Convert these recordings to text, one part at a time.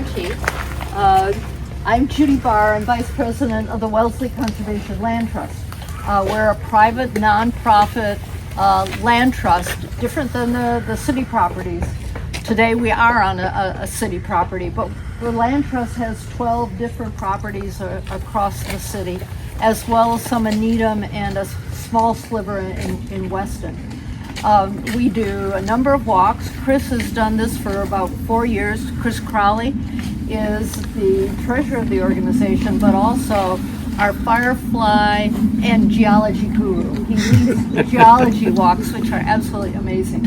Fire Chief. I'm Judy Barr. I'm Vice President of the Wellesley Conservation Land Trust. We're a private, non-profit land trust, different than the city properties. Today we are on a city property, but the land trust has 12 different properties across the city, as well as some in Needham and a small sliver in Weston. We do a number of walks. Chris has done this for about 4 years. Chris Crowley is the treasurer of the organization, but also our Firefly and geology guru. He leads geology walks, which are absolutely amazing.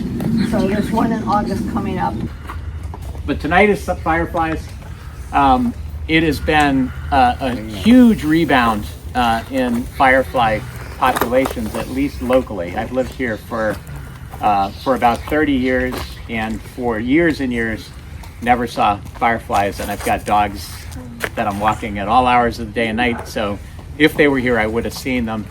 So there's one in August coming up. But tonight is Fireflies. It has been a huge rebound in firefly populations, at least locally. I've lived here for about 30 years, and for years and years never saw fireflies, and I've got dogs that I'm walking at all hours of the day and night, so if they were here I would have seen them.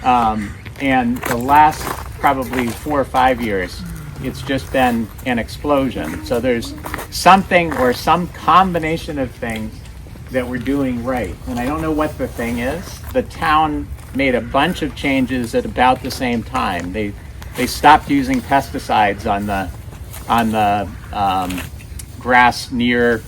And the last probably 4 or 5 years it's just been an explosion. So there's something or some combination of things that we're doing right, and I don't know what the thing is. The town made a bunch of changes at about the same time. They stopped using pesticides on the grass near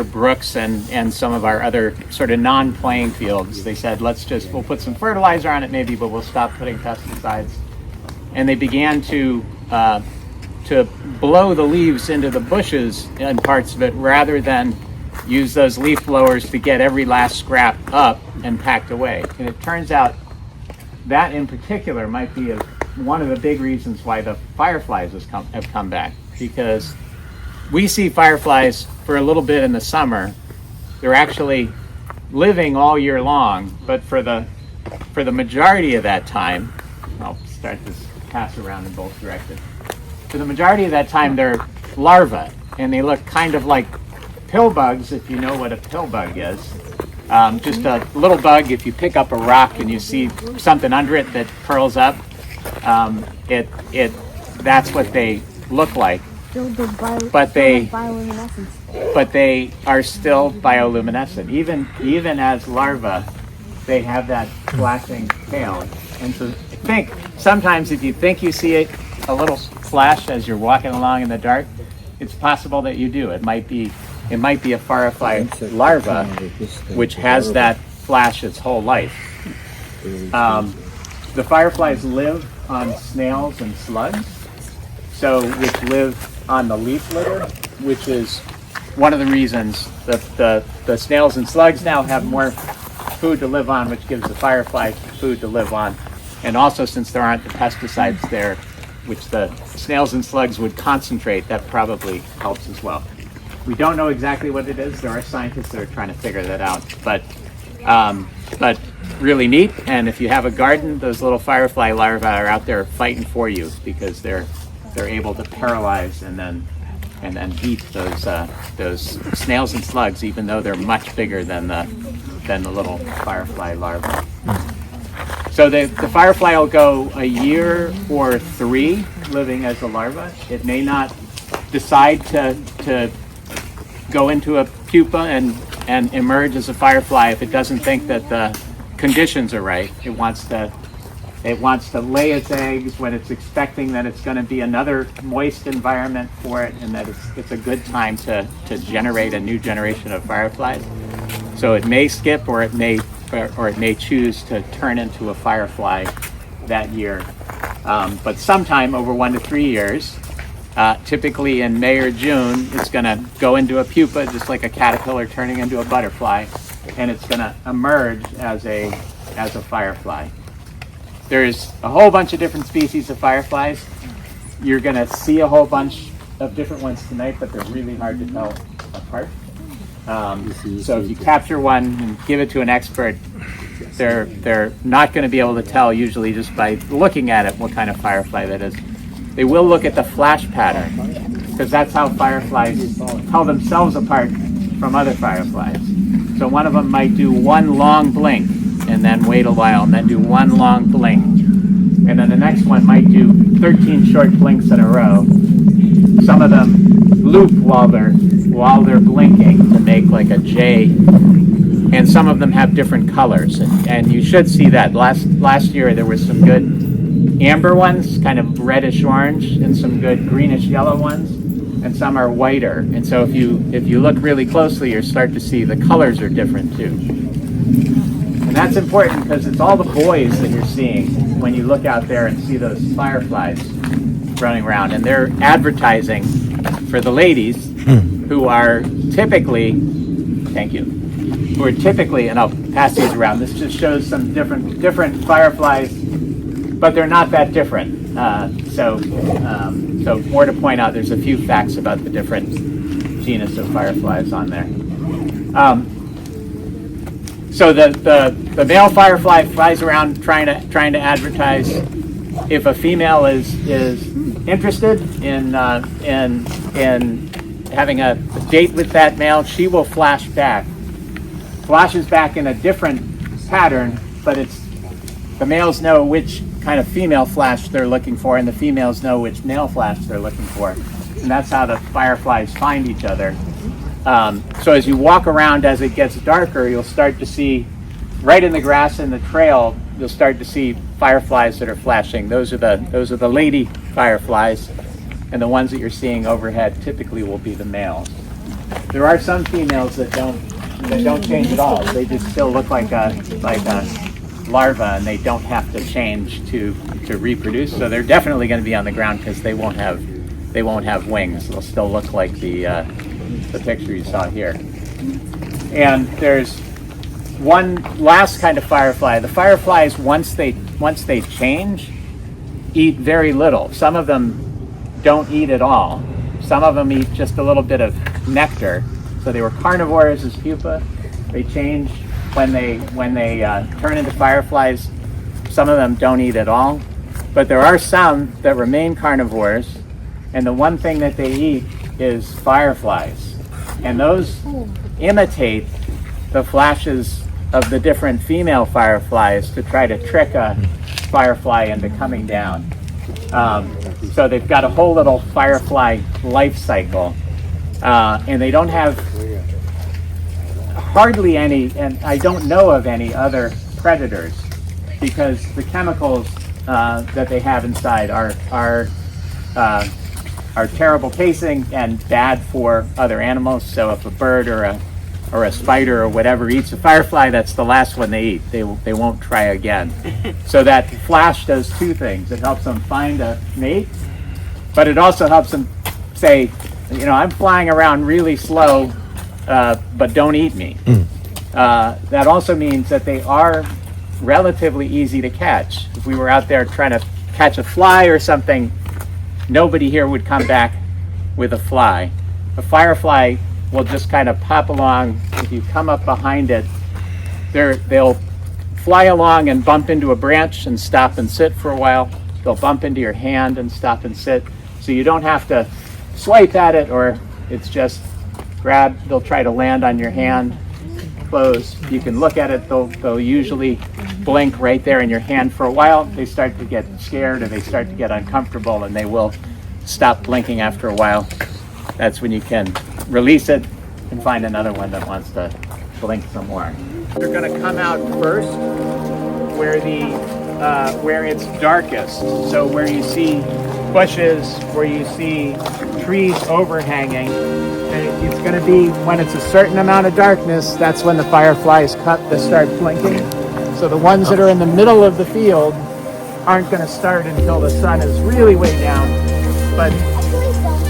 brooks and some of our other sort of non-playing fields. They said, we'll put some fertilizer on it maybe, but we'll stop putting pesticides. And they began to blow the leaves into the bushes in parts of it, rather than use those leaf blowers to get every last scrap up and packed away. And it turns out that in particular might be one of the big reasons why the fireflies have come back, because we see fireflies for a little bit in the summer. They're actually living all year long, but for the majority of that time, I'll start this pass around in both directions. For the majority of that time, they're larvae, and they look kind of like pill bugs, if you know what a pill bug is. Just a little bug. If you pick up a rock and you see something under it that curls up, that's what they look like. But they are still bioluminescent. Even as larvae, they have that flashing tail. And so sometimes if you think you see a little flash as you're walking along in the dark, it's possible that you do. It might be a firefly larva, which has that flash its whole life. The fireflies live on snails and slugs, which live on the leaf litter, which is one of the reasons that the snails and slugs now have more food to live on, which gives the firefly food to live on. And also, since there aren't the pesticides there, which the snails and slugs would concentrate, that probably helps as well. We don't know exactly what it is. There are scientists that are trying to figure that out, but really neat. And if you have a garden, those little firefly larvae are out there fighting for you, because they're able to paralyze and then eat those snails and slugs, even though they're much bigger than the little firefly larvae. So the firefly will go a year or 3 living as a larva. It may not decide to go into a pupa and emerge as a firefly if it doesn't think that the conditions are right. It wants to lay its eggs when it's expecting that it's going to be another moist environment for it, and that it's a good time to generate a new generation of fireflies. So it may skip, or it may choose to turn into a firefly that year. But sometime over 1 to 3 years, typically in May or June, it's going to go into a pupa, just like a caterpillar turning into a butterfly, and it's going to emerge as a firefly. There's a whole bunch of different species of fireflies. You're going to see a whole bunch of different ones tonight, but they're really hard to tell apart. So if you capture one and give it to an expert, they're not going to be able to tell, usually just by looking at it, what kind of firefly that is. They will look at the flash pattern, because that's how fireflies tell themselves apart from other fireflies. So one of them might do one long blink and then wait a while and then do one long blink. And then the next next one might do 13 short blinks in a row. Some of them loop while they're blinking to make like a J, and some of them have different colors. And you should see that last year there was some good amber ones, kind of reddish orange, and some good greenish yellow ones, and some are whiter. And so if you look really closely, you'll start to see the colors are different too. And that's important because it's all the boys that you're seeing when you look out there and see those fireflies running around, and they're advertising for the ladies who are typically, and I'll pass these around. This just shows some different fireflies, but they're not that different. So more to point out, there's a few facts about the different genus of fireflies on there. So the male firefly flies around trying to advertise. If a female is interested in having a date with that male, she will flashes back in a different pattern, but the males know which kind of female flash they're looking for, and the females know which male flash they're looking for, and that's how the fireflies find each other. So as you walk around, as it gets darker, you'll start to see right in the grass in the trail. You'll start to see fireflies that are flashing. Those are the lady fireflies, and the ones that you're seeing overhead typically will be the males. There are some females that don't change at all. They just still look like a larva, and they don't have to change to reproduce. So they're definitely going to be on the ground because they won't have wings. They'll still look like the picture you saw here. And there's one last kind of firefly. The fireflies, once they change, eat very little. Some of them don't eat at all. Some of them eat just a little bit of nectar. So they were carnivores as pupa. They change when they turn into fireflies. Some of them don't eat at all, but there are some that remain carnivores, and the one thing that they eat is fireflies, and those imitate the flashes of the different female fireflies to try to trick a firefly into coming down. So they've got a whole little firefly life cycle, and they don't have hardly any, and I don't know of any other predators, because the chemicals that they have inside are terrible tasting and bad for other animals. So if a bird or a spider or whatever eats a firefly, that's the last one they eat. They won't try again. So that flash does two things. It helps them find a mate, but it also helps them say, I'm flying around really slow, but don't eat me. That also means that they are relatively easy to catch. If we were out there trying to catch a fly or something, nobody here would come back with a fly. A firefly will just kind of pop along. If you come up behind it, they'll fly along and bump into a branch and stop and sit for a while. They'll bump into your hand and stop and sit. So you don't have to swipe at it, or it's just grab. They'll try to land on your hand, close. You can look at it. They'll usually blink right there in your hand for a while. They start to get scared, or they start to get uncomfortable, and they will stop blinking after a while. That's when you can release it and find another one that wants to blink some more. They're going to come out first where it's darkest. So where you see bushes, where you see trees overhanging, and it's going to be when it's a certain amount of darkness. That's when the fireflies start blinking. So the ones that are in the middle of the field aren't going to start until the sun is really way down, but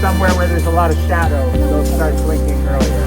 somewhere where there's a lot of shadow, they'll start blinking earlier.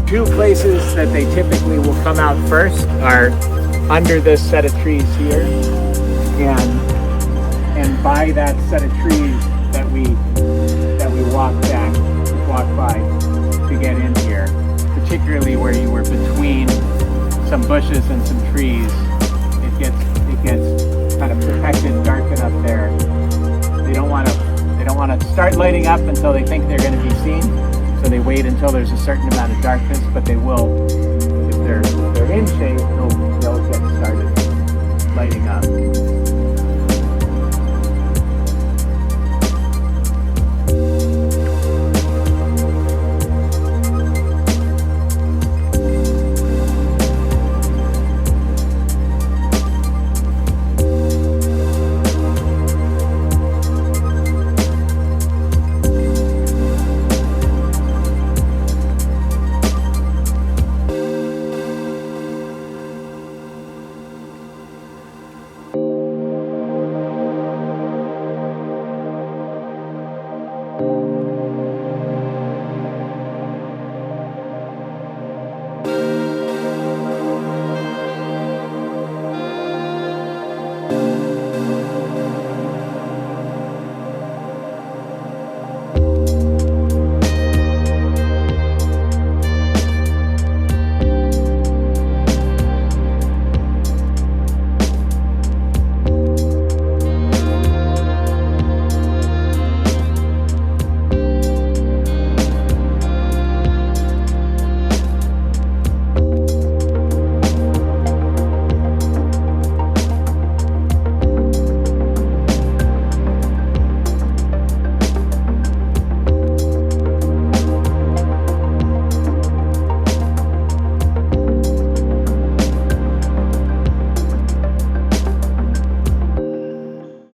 two places that they typically will come out first are under this set of trees here, and by that set of trees that we walk by to get in here, particularly where you were between some bushes and some trees. It gets kind of protected, dark enough there. They don't want to start lighting up until they think they're going to be seen. So they wait until there's a certain amount of darkness, but they will, if they're in shade, they'll get started lighting up.